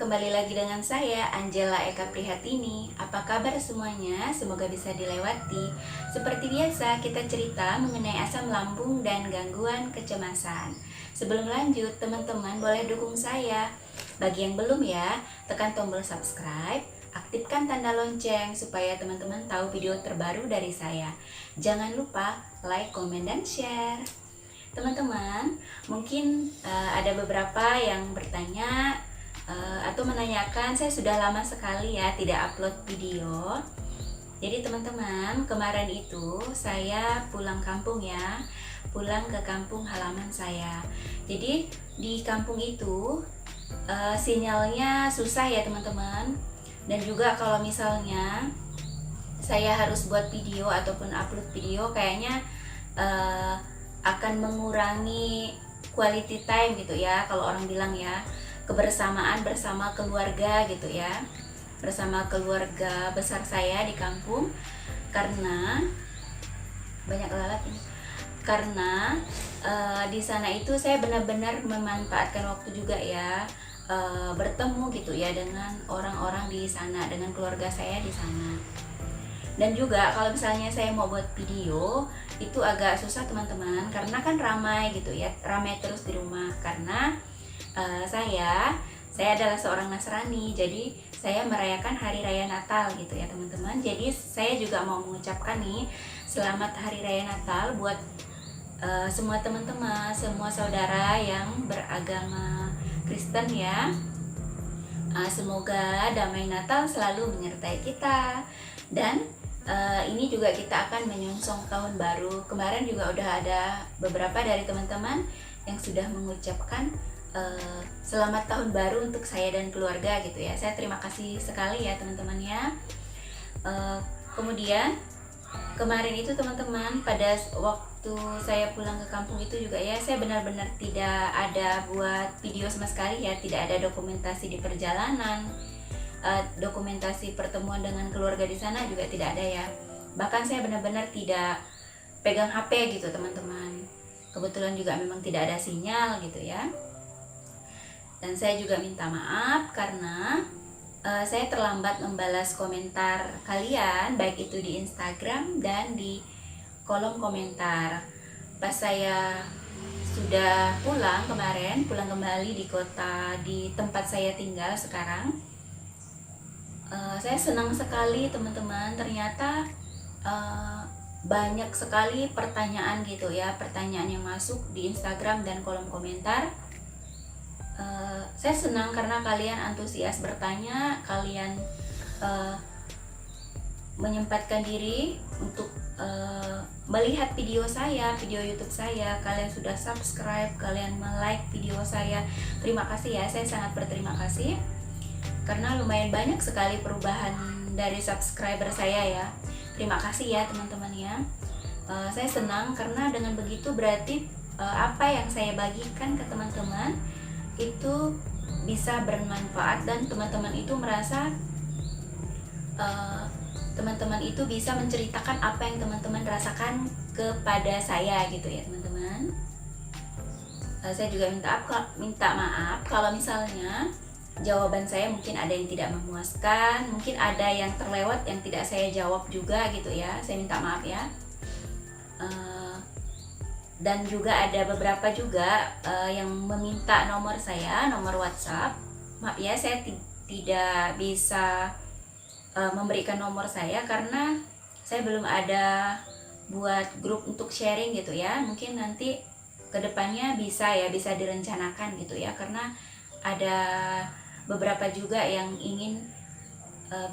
kembali lagi dengan saya, Angela Eka Prihatini. Apa kabar semuanya? Semoga bisa dilewati. Seperti biasa, kita cerita mengenai asam lambung dan gangguan kecemasan. Sebelum lanjut, teman-teman boleh dukung saya. Bagi yang belum ya, tekan tombol subscribe, aktifkan tanda lonceng supaya teman-teman tahu video terbaru dari saya. Jangan lupa like, komen, dan share. Teman-teman, mungkin ada beberapa yang bertanya atau menanyakan, saya sudah lama sekali ya tidak upload video. Jadi teman-teman, kemarin itu saya pulang kampung ya, pulang ke kampung halaman saya. Jadi di kampung itu sinyalnya susah ya teman-teman. Dan juga kalau misalnya saya harus buat video ataupun upload video, kayaknya akan mengurangi quality time gitu ya, kalau orang bilang ya, kebersamaan bersama keluarga gitu ya, bersama keluarga besar saya di kampung. Karena banyak lalat ini, karena di sana itu saya benar-benar memanfaatkan waktu juga ya, bertemu gitu ya dengan orang-orang di sana, dengan keluarga saya di sana. Dan juga kalau misalnya saya mau buat video itu agak susah teman-teman, karena kan ramai gitu ya, ramai terus di rumah. Karena saya adalah seorang Nasrani, jadi saya merayakan hari raya Natal gitu ya teman-teman. Jadi saya juga mau mengucapkan nih selamat hari raya Natal buat semua teman-teman, semua saudara yang beragama Kristen ya. Semoga damai Natal selalu menyertai kita. Dan ini juga kita akan menyongsong tahun baru. Kemarin juga udah ada beberapa dari teman-teman yang sudah mengucapkan selamat tahun baru untuk saya dan keluarga gitu ya. Saya terima kasih sekali ya teman-teman ya. Kemudian kemarin itu teman-teman, pada waktu saya pulang ke kampung itu juga ya, saya benar-benar tidak ada buat video sama sekali ya, tidak ada dokumentasi di perjalanan, dokumentasi pertemuan dengan keluarga di sana juga tidak ada ya. Bahkan saya benar-benar tidak pegang HP gitu teman-teman. Kebetulan juga memang tidak ada sinyal gitu ya. Dan saya juga minta maaf karena saya terlambat membalas komentar kalian, baik itu di Instagram dan di kolom komentar. Pas saya sudah pulang kemarin, pulang kembali di kota, di tempat saya tinggal sekarang, saya senang sekali teman-teman. Ternyata banyak sekali pertanyaan gitu ya, pertanyaan yang masuk di Instagram dan kolom komentar. Saya senang karena kalian antusias bertanya, kalian menyempatkan diri untuk melihat video saya, video YouTube saya. Kalian sudah subscribe, kalian like video saya. Terima kasih ya, saya sangat berterima kasih. Karena lumayan banyak sekali perubahan dari subscriber saya ya. Terima kasih ya teman-teman ya. Saya senang karena dengan begitu berarti apa yang saya bagikan ke teman-teman itu bisa bermanfaat, dan teman-teman itu merasa teman-teman itu bisa menceritakan apa yang teman-teman rasakan kepada saya gitu ya teman-teman. Saya juga minta maaf kalau misalnya jawaban saya mungkin ada yang tidak memuaskan, mungkin ada yang terlewat yang tidak saya jawab juga gitu ya. Saya minta maaf ya. Dan juga ada beberapa juga yang meminta nomor saya, nomor WhatsApp. Maaf ya, saya tidak bisa memberikan nomor saya karena saya belum ada buat grup untuk sharing gitu ya. Mungkin nanti kedepannya bisa ya, bisa direncanakan gitu ya, karena ada beberapa juga yang ingin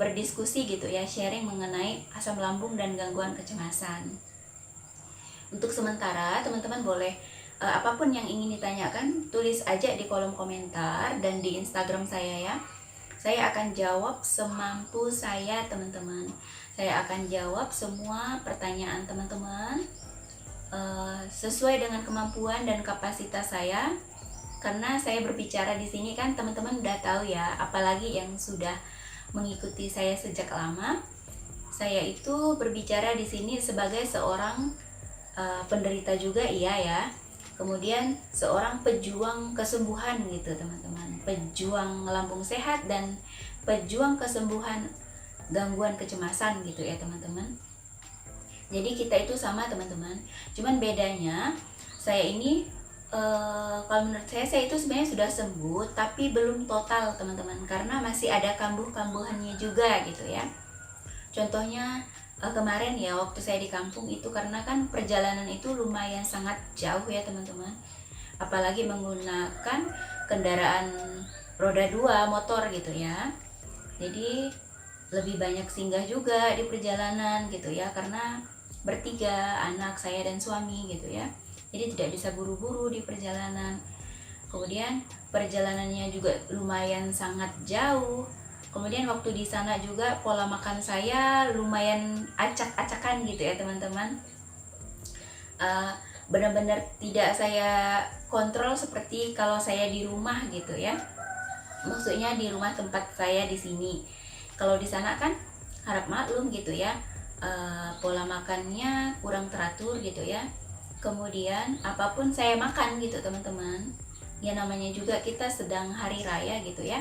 berdiskusi gitu ya, sharing mengenai asam lambung dan gangguan kecemasan. Untuk sementara teman-teman boleh apapun yang ingin ditanyakan tulis aja di kolom komentar dan di Instagram saya ya. Saya akan jawab semampu saya teman-teman. Saya akan jawab semua pertanyaan teman-teman sesuai dengan kemampuan dan kapasitas saya. Karena saya berbicara di sini kan teman-teman udah tahu ya, apalagi yang sudah mengikuti saya sejak lama. Saya itu berbicara di sini sebagai seorang penderita juga iya ya, kemudian seorang pejuang kesembuhan gitu teman-teman, pejuang lambung sehat dan pejuang kesembuhan gangguan kecemasan gitu ya teman-teman. Jadi kita itu sama teman-teman, cuman bedanya saya ini kalau menurut saya itu sebenarnya sudah sembuh tapi belum total teman-teman, karena masih ada kambuh-kambuhannya juga gitu ya. Contohnya kemarin ya waktu saya di kampung itu, karena kan perjalanan itu lumayan sangat jauh ya teman-teman, apalagi menggunakan kendaraan roda 2 motor gitu ya. Jadi lebih banyak singgah juga di perjalanan gitu ya, karena bertiga, anak saya dan suami gitu ya. Jadi tidak bisa buru-buru di perjalanan. Kemudian perjalanannya juga lumayan sangat jauh. Kemudian waktu di sana juga pola makan saya lumayan acak-acakan gitu ya teman-teman. Benar-benar tidak saya kontrol seperti kalau saya di rumah gitu ya. Maksudnya di rumah tempat saya di sini. Kalau di sana kan harap maklum gitu ya, pola makannya kurang teratur gitu ya. Kemudian apapun saya makan gitu teman-teman, ya namanya juga kita sedang hari raya gitu ya.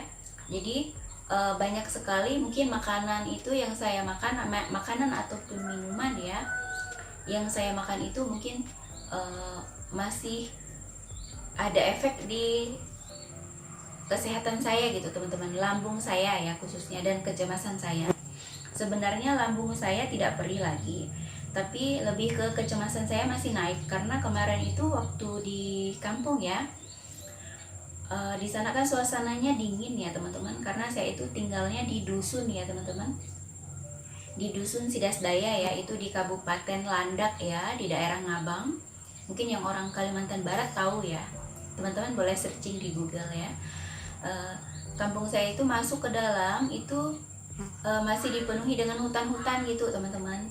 Jadi banyak sekali mungkin makanan itu yang saya makan, makanan ataupun minuman ya, yang saya makan itu mungkin masih ada efek di kesehatan saya gitu teman-teman, lambung saya ya khususnya, dan kecemasan saya. Sebenarnya lambung saya tidak perih lagi, tapi lebih ke kecemasan saya masih naik, karena kemarin itu waktu di kampung ya, di sana kan suasananya dingin ya teman-teman, karena saya itu tinggalnya di dusun ya teman-teman, di dusun Sidasdaya ya, itu di Kabupaten Landak ya, di daerah Ngabang. Mungkin yang orang Kalimantan Barat tahu ya teman-teman, boleh searching di Google ya. Kampung saya itu masuk ke dalam itu masih dipenuhi dengan hutan-hutan gitu teman-teman,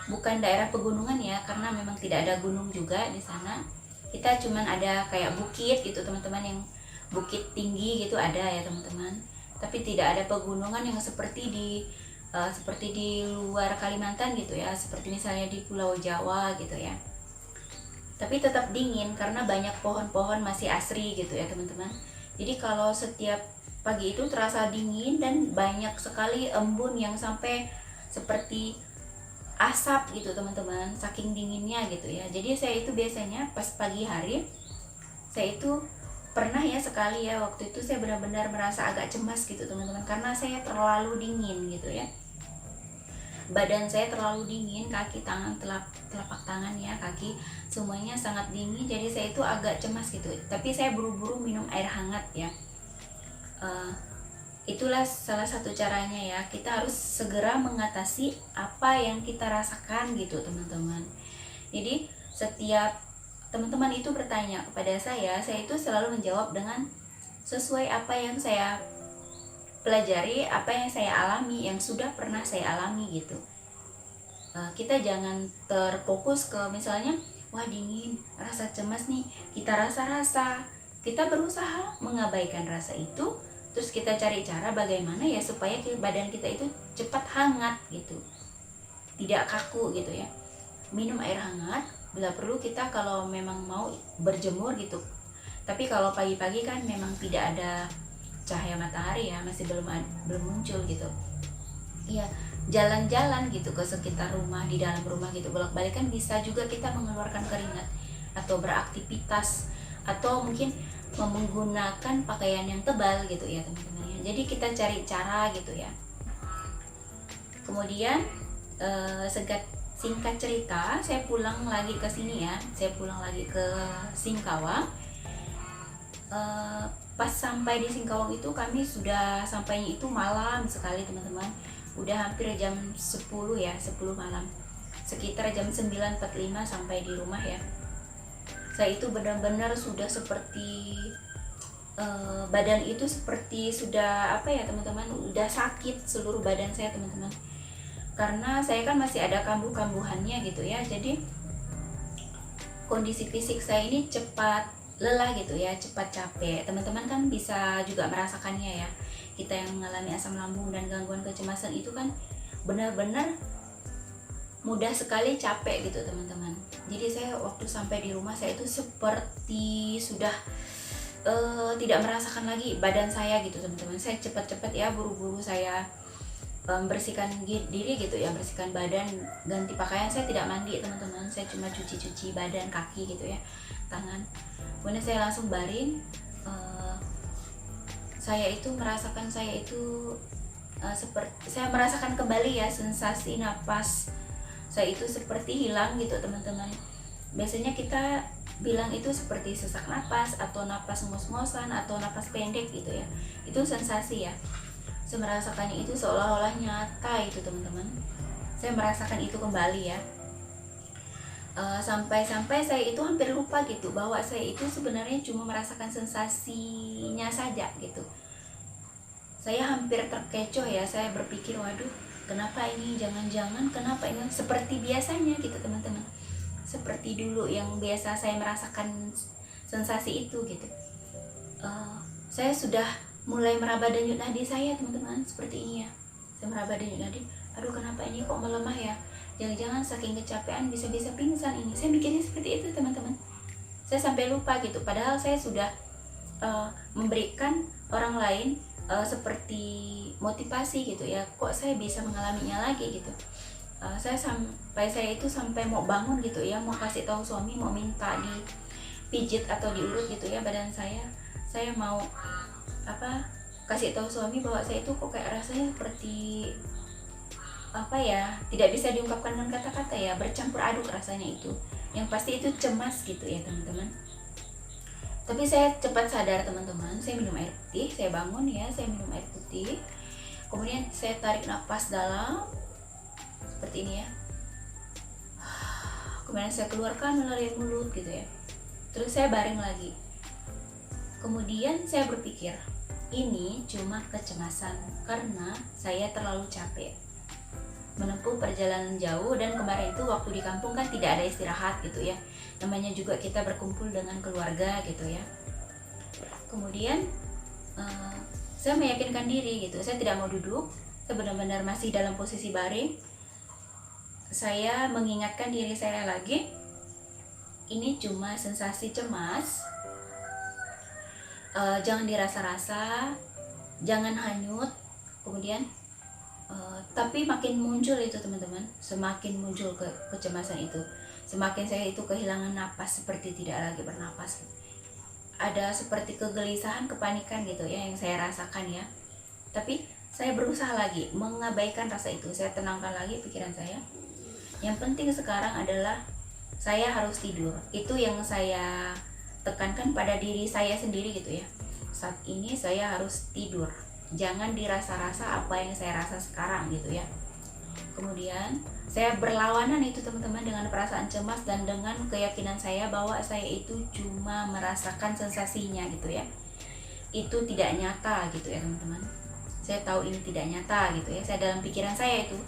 bukan daerah pegunungan ya, karena memang tidak ada gunung juga di sana. Kita cuman ada kayak bukit gitu teman-teman, yang bukit tinggi gitu ada ya teman-teman, tapi tidak ada pegunungan yang seperti di luar Kalimantan gitu ya, seperti misalnya di Pulau Jawa gitu ya. Tapi tetap dingin karena banyak pohon-pohon masih asri gitu ya teman-teman. Jadi kalau setiap pagi itu terasa dingin dan banyak sekali embun yang sampai seperti asap gitu teman-teman, saking dinginnya gitu ya. Jadi saya itu biasanya pas pagi hari, saya itu pernah ya sekali ya, waktu itu saya benar-benar merasa agak cemas gitu teman-teman, karena saya terlalu dingin gitu ya. Badan saya terlalu dingin, kaki, tangan, telapak tangan ya, kaki semuanya sangat dingin. Jadi saya itu agak cemas gitu, tapi saya buru-buru minum air hangat ya. Itulah salah satu caranya ya, kita harus segera mengatasi apa yang kita rasakan gitu teman-teman. Jadi setiap teman-teman itu bertanya kepada saya itu selalu menjawab dengan sesuai apa yang saya pelajari, apa yang saya alami, yang sudah pernah saya alami gitu. Kita jangan terfokus ke misalnya, wah dingin, rasa cemas nih, kita rasa-rasa, kita berusaha mengabaikan rasa itu, terus kita cari cara bagaimana ya supaya badan kita itu cepat hangat gitu, tidak kaku gitu ya. Minum air hangat, bila perlu kita kalau memang mau berjemur gitu. Tapi kalau pagi-pagi kan memang tidak ada cahaya matahari ya, masih belum muncul gitu. Iya, jalan-jalan gitu ke sekitar rumah, di dalam rumah gitu bolak-balik kan bisa juga kita mengeluarkan keringat, atau beraktivitas, atau mungkin menggunakan pakaian yang tebal gitu ya teman-teman ya. Jadi kita cari cara gitu ya. Kemudian singkat cerita, saya pulang lagi ke sini ya, saya pulang lagi ke Singkawang. Pas sampai di Singkawang itu kami sudah sampainya itu malam sekali teman-teman, udah hampir jam 10 ya, 10 malam, sekitar jam 9.45 sampai di rumah ya. Saya itu benar-benar sudah seperti badan itu seperti sudah apa ya teman-teman, udah sakit seluruh badan saya teman-teman, karena saya kan masih ada kambuh-kambuhannya gitu ya. Jadi kondisi fisik saya ini cepat lelah gitu ya, cepat capek. Teman-teman kan bisa juga merasakannya ya, kita yang mengalami asam lambung dan gangguan kecemasan itu kan benar-benar mudah sekali capek gitu teman-teman. Jadi saya waktu sampai di rumah saya itu seperti sudah tidak merasakan lagi badan saya gitu teman-teman. Saya cepat-cepat ya buru-buru saya membersihkan diri gitu ya, bersihkan badan, ganti pakaian. Saya tidak mandi teman-teman, saya cuma cuci-cuci badan, kaki gitu ya, tangan. Kemudian saya langsung baring. Saya itu merasakan seperti saya merasakan kembali ya sensasi napas saya itu seperti hilang gitu teman-teman. Biasanya kita bilang itu seperti sesak napas atau napas ngos-ngosan atau napas pendek gitu ya, itu sensasi ya. Saya merasakannya itu seolah-olah nyata itu teman-teman. Saya merasakan itu kembali ya. Sampai-sampai saya itu hampir lupa gitu bahwa saya itu sebenarnya cuma merasakan sensasinya saja gitu. Saya hampir terkecoh ya, saya berpikir waduh kenapa ini, jangan-jangan kenapa ini seperti biasanya gitu teman-teman, seperti dulu yang biasa saya merasakan sensasi itu gitu. Saya sudah mulai meraba denyut nadi saya teman-teman, seperti ini ya. Saya meraba denyut nadi, aduh kenapa ini kok melemah ya, jangan-jangan saking kecapean bisa-bisa pingsan ini. Saya mikirnya seperti itu teman-teman. Saya sampai lupa gitu, padahal saya sudah memberikan orang lain seperti motivasi gitu ya, kok saya bisa mengalaminya lagi gitu. Saya sampai mau bangun gitu ya, mau kasih tahu suami, mau minta dipijit atau diurut gitu ya badan saya mau kasih tahu suami bahwa saya itu kok kayak rasanya seperti tidak bisa diungkapkan dengan kata-kata ya, bercampur aduk rasanya itu. Yang pasti itu cemas gitu ya teman-teman. Tapi saya cepat sadar teman-teman, saya minum air putih, saya bangun ya, saya minum air putih. Kemudian saya tarik nafas dalam seperti ini ya. Kemudian saya keluarkan melalui mulut gitu ya. Terus saya baring lagi. Kemudian saya berpikir, ini cuma kecemasan karena saya terlalu capek menempuh perjalanan jauh, dan kemarin itu waktu di kampung kan tidak ada istirahat gitu ya, namanya juga kita berkumpul dengan keluarga gitu ya. Kemudian saya meyakinkan diri gitu, saya tidak mau duduk, saya benar-benar masih dalam posisi baring. Saya mengingatkan diri saya lagi, ini cuma sensasi cemas, jangan dirasa-rasa, jangan hanyut. Kemudian tapi makin muncul itu teman-teman, semakin muncul kecemasan itu, semakin saya itu kehilangan napas, seperti tidak lagi bernapas. Ada seperti kegelisahan, kepanikan gitu ya yang saya rasakan ya. Tapi saya berusaha lagi mengabaikan rasa itu, saya tenangkan lagi pikiran saya. Yang penting sekarang adalah saya harus tidur. Itu yang saya tekankan pada diri saya sendiri gitu ya. Saat ini saya harus tidur, jangan dirasa-rasa apa yang saya rasa sekarang gitu ya. Kemudian saya berlawanan itu teman-teman dengan perasaan cemas dan dengan keyakinan saya bahwa saya itu cuma merasakan sensasinya gitu ya, itu tidak nyata gitu ya teman-teman. Saya tahu ini tidak nyata gitu ya, saya dalam pikiran saya itu.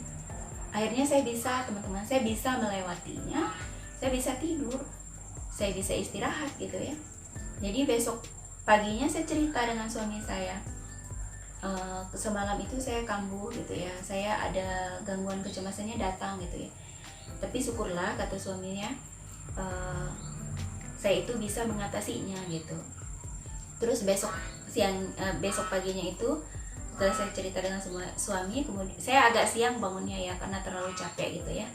Akhirnya saya bisa teman-teman, saya bisa melewatinya, saya bisa tidur, saya bisa istirahat gitu ya. Jadi besok paginya saya cerita dengan suami saya, semalam itu saya kambuh gitu ya, saya ada gangguan kecemasannya datang gitu ya, tapi syukurlah kata suaminya, saya itu bisa mengatasinya gitu. Terus besok paginya itu setelah saya cerita dengan suami, kemudian saya agak siang bangunnya ya karena terlalu capek gitu ya.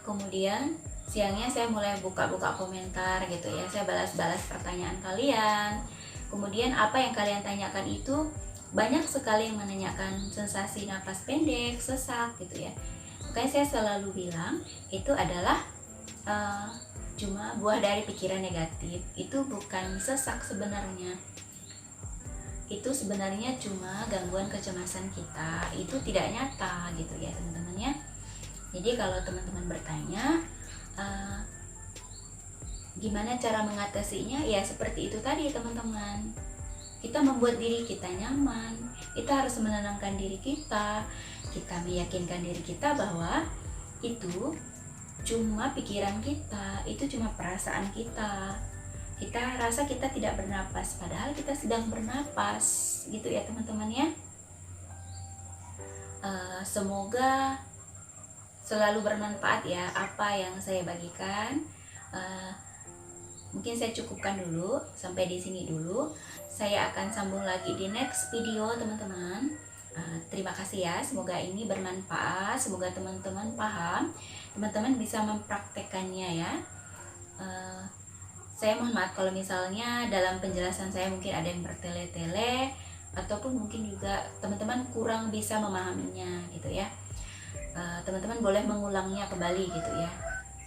Kemudian siangnya saya mulai buka-buka komentar gitu ya, saya balas-balas pertanyaan kalian. Kemudian apa yang kalian tanyakan itu banyak sekali yang menanyakan sensasi napas pendek, sesak gitu ya. Makanya saya selalu bilang itu adalah cuma buah dari pikiran negatif. Itu bukan sesak sebenarnya. Itu sebenarnya cuma gangguan kecemasan kita. Itu tidak nyata gitu ya teman-teman ya. Jadi kalau teman-teman bertanya gimana cara mengatasinya, ya seperti itu tadi teman-teman. Kita membuat diri kita nyaman, kita harus menenangkan diri kita meyakinkan diri kita bahwa itu cuma pikiran kita, itu cuma perasaan kita. Kita rasa kita tidak bernapas, padahal kita sedang bernapas gitu ya teman-teman ya. Semoga selalu bermanfaat ya apa yang saya bagikan. Mungkin saya cukupkan dulu sampai di sini dulu. Saya akan sambung lagi di next video teman-teman. Terima kasih ya, semoga ini bermanfaat, semoga teman-teman paham, teman-teman bisa mempraktekannya ya. Saya mohon maaf kalau misalnya dalam penjelasan saya mungkin ada yang bertele-tele, ataupun mungkin juga teman-teman kurang bisa memahaminya gitu ya. Teman-teman boleh mengulangnya kembali gitu ya.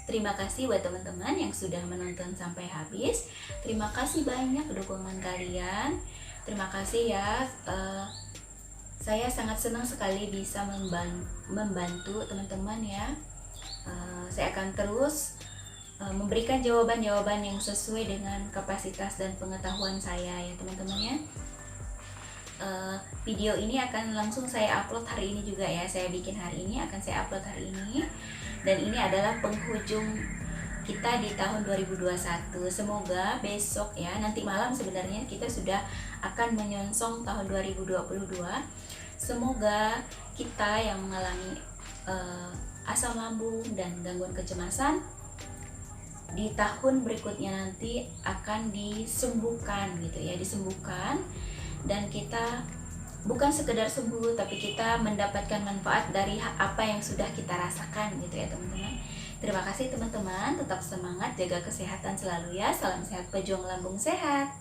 Terima kasih buat teman-teman yang sudah menonton sampai habis. Terima kasih banyak dukungan kalian. Terima kasih ya. Saya sangat senang sekali bisa membantu teman-teman ya. Saya akan terus memberikan jawaban-jawaban yang sesuai dengan kapasitas dan pengetahuan saya ya teman-teman ya. Video ini akan langsung saya upload hari ini juga ya. Saya bikin hari ini, akan saya upload hari ini. Dan ini adalah penghujung kita di tahun 2021. Semoga besok ya, nanti malam sebenarnya kita sudah akan menyongsong tahun 2022. Semoga kita yang mengalami asam lambung dan gangguan kecemasan di tahun berikutnya nanti akan disembuhkan gitu ya, disembuhkan, dan kita bukan sekedar sembuh tapi kita mendapatkan manfaat dari apa yang sudah kita rasakan gitu ya teman-teman. Terima kasih teman-teman, tetap semangat, jaga kesehatan selalu ya. Salam sehat, pejuang lambung sehat.